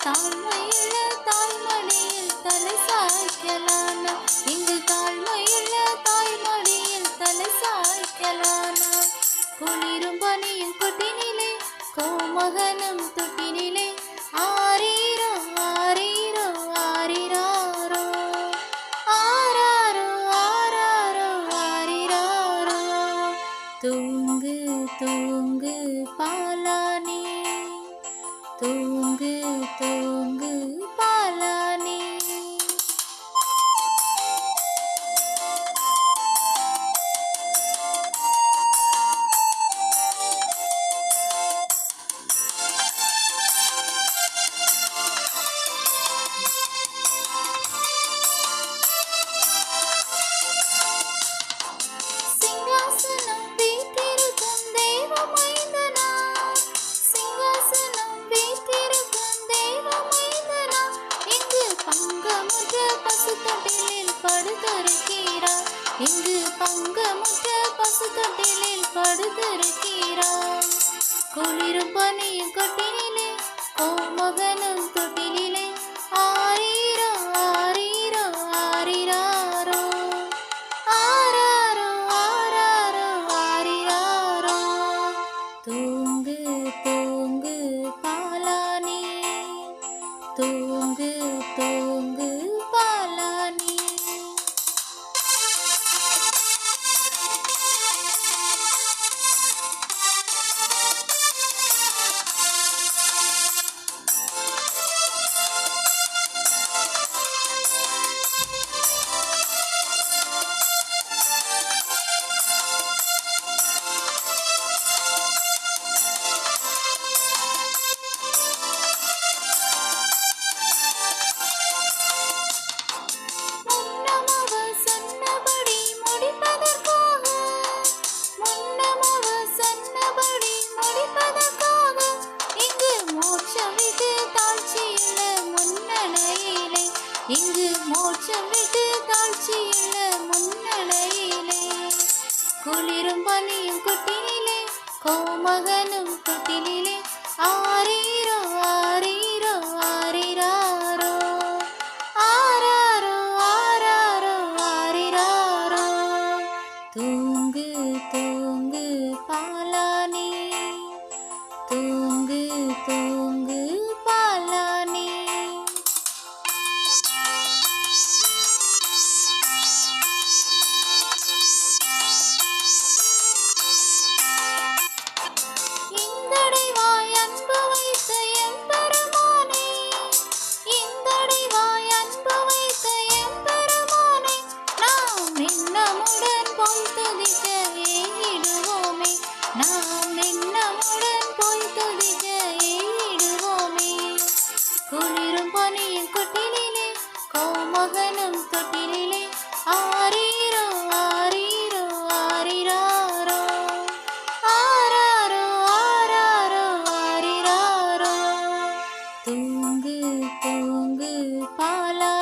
தாழ்மையுள்ள தாய்மடியில் தலை சாய்க்கலானா, இங்கு தாழ்மையுள்ள தாய்மடியில் தலை சாய்க்கலானா. குளிரும் பனியும் கொட்டினிலே கோமகனும் தொட்டினிலே ஆரீரோ ஆரீரோ ஆரிராரோ ஆராரோ ஆராரோ ஆரிராரோ. தூங்கு தூங்கு பாலானி, தூங்கு தூங்கு பாலானி. சிங்காசனம் வீற்றிருக்கும் தேவமைந்தனா, சிங்காசனம் வீற்றிருக்கும் தேவமைந்தனா, இங்கு பங்கமுற்ற பசுத்தொட்டிலில் படுத்திருக்கிறார், இங்கு பங்கமுற்ற பசுத்தொட்டிலில் படுத்திருக்கிறார். குளிரும் பனியும் கொட்டினிலே கோமகனும் தொட்டிலே ஆரீரோ ஆரீரோ ஆரிராரோ ஆராரோ ஆராரோ ஆரிராரோ. தூங்கு தூங்கு பாலானி, தூங்கு தூங்கு பாலானி. இங்கு மோட்சம் விட்டு தாழ்ச்சியுள்ள முன்னடையிலே. குளிரும் பனியும் கொட்டினிலே கோமகனும் தொட்டிலே ஆரீரோ ஆரீரோ ஆரிராரோ ஆராரோ ஆராரோ ஆரிராரோ. தூங்கு தூங்கு பாலானி, தூங்கு தூங்கு பாலானி. இந்தடைவாய் அன்பு வைத்த எம்பெருமானே, இந்தடைவாய் அன்பு வைத்த எம்பெருமானே, நாம் எண்ணமுடன் போய் துதிக்க ஏகிடுவோமே, நாம் எண்ணமுடன் போய் துதிக்க ஏகிடுவோமே. குளிரும் பனியும் கொட்டிலே கோமகனும் தொட்டிலே ஆரீரோ ஆரீரோ ஆரிராரோ ஆராரோ ஆராரோ ஆரிராரோ. தூங்கு தூங்கு பாலா.